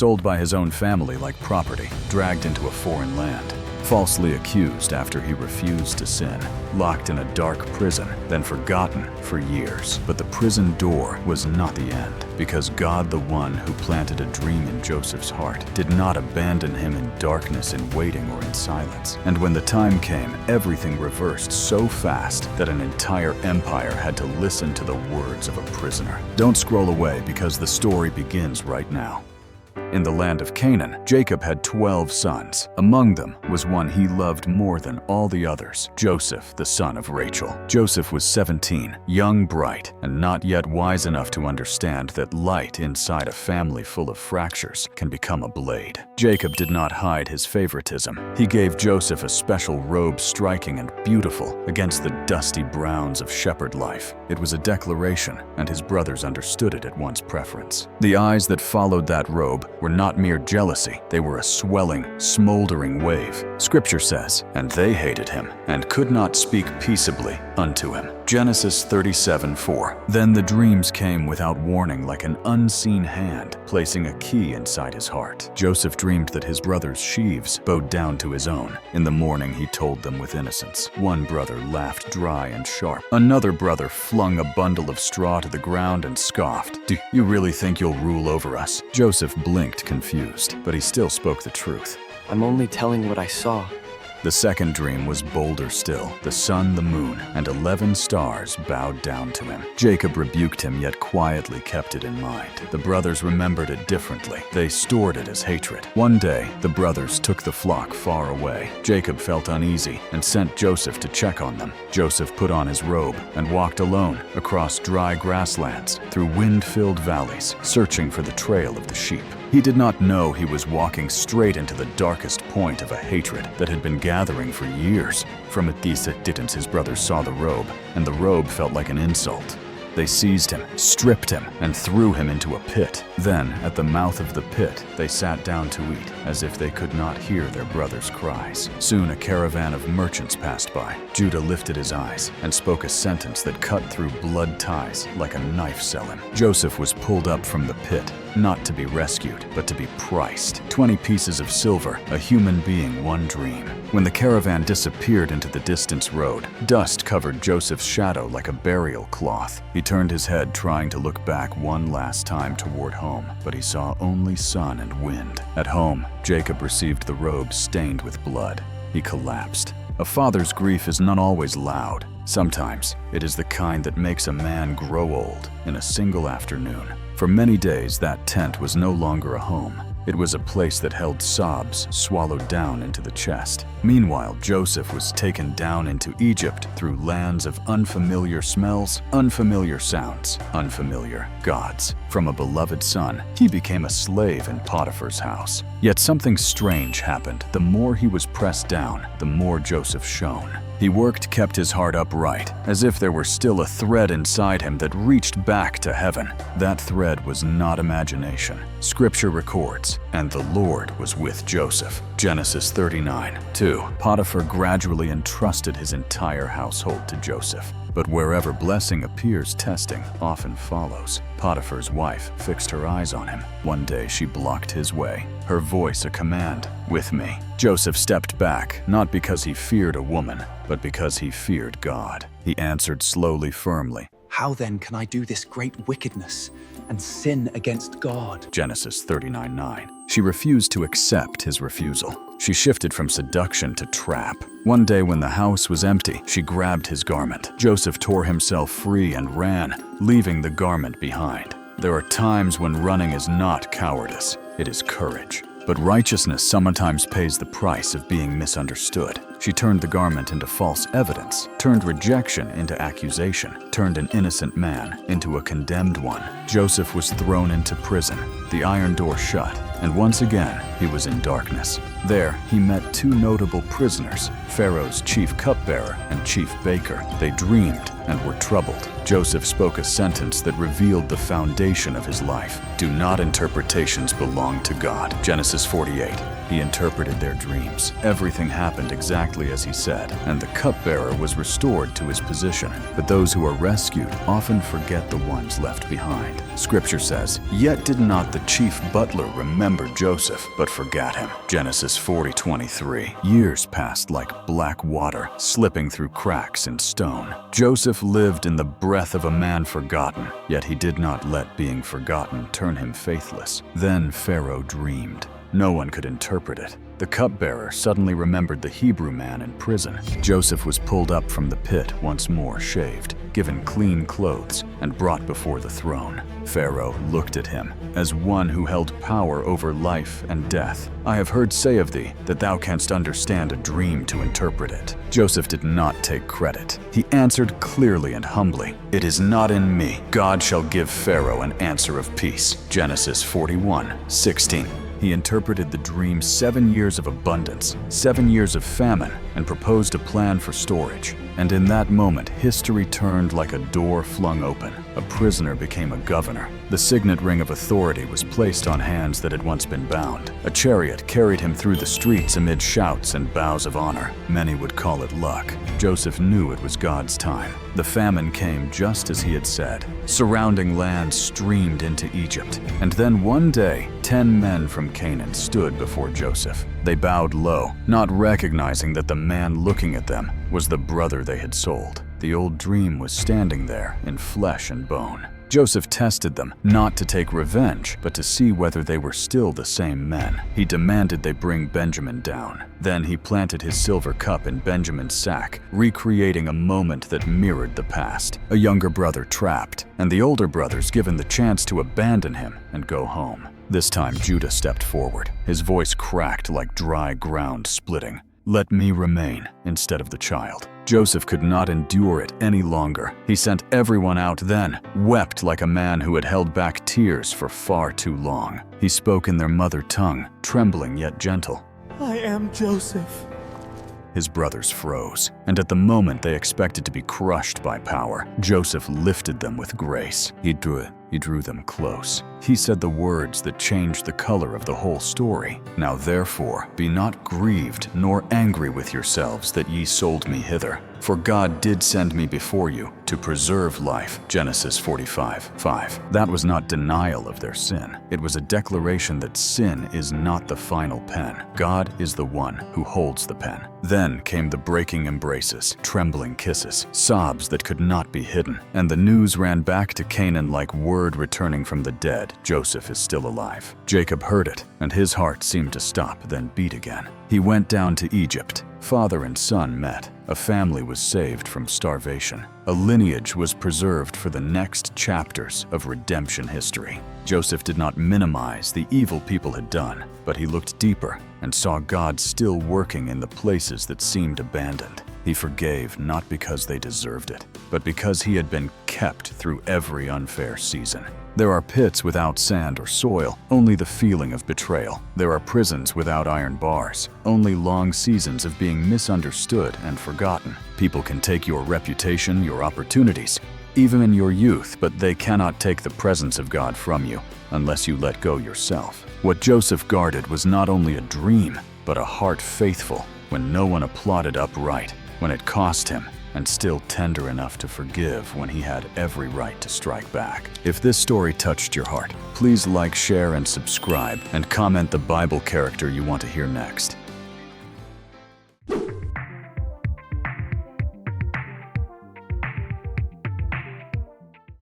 sold by his own family like property, dragged into a foreign land, falsely accused after he refused to sin, locked in a dark prison, then forgotten for years. But the prison door was not the end, because God, the one who planted a dream in Joseph's heart, did not abandon him in darkness, in waiting, or in silence. And when the time came, everything reversed so fast that an entire empire had to listen to the words of a prisoner. Don't scroll away, because the story begins right now. In the land of Canaan, Jacob had 12 sons. Among them was one he loved more than all the others, Joseph, the son of Rachel. Joseph was 17, young, bright, and not yet wise enough to understand that light inside a family full of fractures can become a blade. Jacob did not hide his favoritism. He gave Joseph a special robe, striking and beautiful against the dusty browns of shepherd life. It was a declaration, and his brothers understood it at once preference. The eyes that followed that robe were not mere jealousy, they were a swelling, smoldering wave. Scripture says, "And they hated him, and could not speak peaceably unto him." Genesis 37:4. Then the dreams came without warning, like an unseen hand, placing a key inside his heart. Joseph dreamed that his brother's sheaves bowed down to his own. In the morning he told them with innocence. One brother laughed dry and sharp. Another brother flung a bundle of straw to the ground and scoffed. "Do you really think you'll rule over us?" Joseph blinked, confused, but he still spoke the truth. "I'm only telling what I saw." The second dream was bolder still. The sun, the moon, and 11 stars bowed down to him. Jacob rebuked him, yet quietly kept it in mind. The brothers remembered it differently. They stored it as hatred. One day, the brothers took the flock far away. Jacob felt uneasy and sent Joseph to check on them. Joseph put on his robe and walked alone across dry grasslands, through wind-filled valleys, searching for the trail of the sheep. He did not know he was walking straight into the darkest point of a hatred that had been gathering for years. From a distance, his brothers saw the robe, and the robe felt like an insult. They seized him, stripped him, and threw him into a pit. Then, at the mouth of the pit, they sat down to eat, as if they could not hear their brothers' cries. Soon a caravan of merchants passed by. Judah lifted his eyes and spoke a sentence that cut through blood ties like a knife sellen. Joseph was pulled up from the pit, not to be rescued, but to be priced. 20 pieces of silver, a human being, one dream. When the caravan disappeared into the distant road, dust covered Joseph's shadow like a burial cloth. He turned his head, trying to look back one last time toward home, but he saw only sun and wind. At home, Jacob received the robe stained with blood. He collapsed. A father's grief is not always loud. Sometimes it is the kind that makes a man grow old in a single afternoon. For many days, that tent was no longer a home. It was a place that held sobs swallowed down into the chest. Meanwhile, Joseph was taken down into Egypt through lands of unfamiliar smells, unfamiliar sounds, unfamiliar gods. From a beloved son, he became a slave in Potiphar's house. Yet something strange happened. The more he was pressed down, the more Joseph shone. He worked, kept his heart upright, as if there were still a thread inside him that reached back to heaven. That thread was not imagination. Scripture records, "And the Lord was with Joseph." Genesis 39:2. Potiphar gradually entrusted his entire household to Joseph. But wherever blessing appears, testing often follows. Potiphar's wife fixed her eyes on him. One day she blocked his way, her voice a command, "With me." Joseph stepped back, not because he feared a woman, but because he feared God. He answered slowly, firmly, "How then can I do this great wickedness and sin against God?" Genesis 39:9. She refused to accept his refusal. She shifted from seduction to trap. One day when the house was empty, she grabbed his garment. Joseph tore himself free and ran, leaving the garment behind. There are times when running is not cowardice, it is courage. But righteousness sometimes pays the price of being misunderstood. She turned the garment into false evidence, turned rejection into accusation, turned an innocent man into a condemned one. Joseph was thrown into prison, the iron door shut, and once again he was in darkness. There he met two notable prisoners, Pharaoh's chief cupbearer and chief baker. They dreamed and were troubled. Joseph spoke a sentence that revealed the foundation of his life. Do not interpretations belong to God? Genesis 48. He interpreted their dreams. Everything happened exactly as he said, and the cupbearer was restored to his position. But those who are rescued often forget the ones left behind. Scripture says, "Yet did not the chief butler remember Joseph, but forgot him." Genesis 40:23. Years passed like black water, slipping through cracks in stone. Joseph lived in the breath of a man forgotten, yet he did not let being forgotten turn him faithless. Then Pharaoh dreamed. No one could interpret it. The cupbearer suddenly remembered the Hebrew man in prison. Joseph was pulled up from the pit once more, shaved, given clean clothes, and brought before the throne. Pharaoh looked at him as one who held power over life and death. "I have heard say of thee that thou canst understand a dream to interpret it." Joseph did not take credit. He answered clearly and humbly, "It is not in me. God shall give Pharaoh an answer of peace." Genesis 41:16. He interpreted the dream 7 years of abundance, 7 years of famine, and proposed a plan for storage. And in that moment, history turned like a door flung open. A prisoner became a governor. The signet ring of authority was placed on hands that had once been bound. A chariot carried him through the streets amid shouts and bows of honor. Many would call it luck. Joseph knew it was God's time. The famine came just as he had said. Surrounding lands streamed into Egypt. And then one day, 10 men from Canaan stood before Joseph. They bowed low, not recognizing that the man looking at them was the brother they had sold. The old dream was standing there in flesh and bone. Joseph tested them, not to take revenge, but to see whether they were still the same men. He demanded they bring Benjamin down. Then he planted his silver cup in Benjamin's sack, recreating a moment that mirrored the past. A younger brother trapped, and the older brothers given the chance to abandon him and go home. This time Judah stepped forward. His voice cracked like dry ground splitting. "Let me remain instead of the child." Joseph could not endure it any longer. He sent everyone out then, wept like a man who had held back tears for far too long. He spoke in their mother tongue, trembling yet gentle. "I am Joseph." His brothers froze, and at the moment they expected to be crushed by power, Joseph lifted them with grace. He drew them close. He said the words that changed the color of the whole story. "Now therefore, be not grieved nor angry with yourselves that ye sold me hither. For God did send me before you to preserve life." Genesis 45:5. That was not denial of their sin. It was a declaration that sin is not the final pen. God is the one who holds the pen. Then came the breaking embraces, trembling kisses, sobs that could not be hidden. And the news ran back to Canaan like word returning from the dead. Joseph is still alive. Jacob heard it, and his heart seemed to stop, then beat again. He went down to Egypt. Father and son met. A family was saved from starvation. A lineage was preserved for the next chapters of redemption history. Joseph did not minimize the evil people had done, but he looked deeper and saw God still working in the places that seemed abandoned. He forgave not because they deserved it, but because he had been kept through every unfair season. There are pits without sand or soil, only the feeling of betrayal. There are prisons without iron bars, only long seasons of being misunderstood and forgotten. People can take your reputation, your opportunities, even in your youth, but they cannot take the presence of God from you unless you let go yourself. What Joseph guarded was not only a dream, but a heart faithful when no one applauded upright, when it cost him, and still tender enough to forgive when he had every right to strike back. If this story touched your heart, please like, share, and subscribe, and comment the Bible character you want to hear next.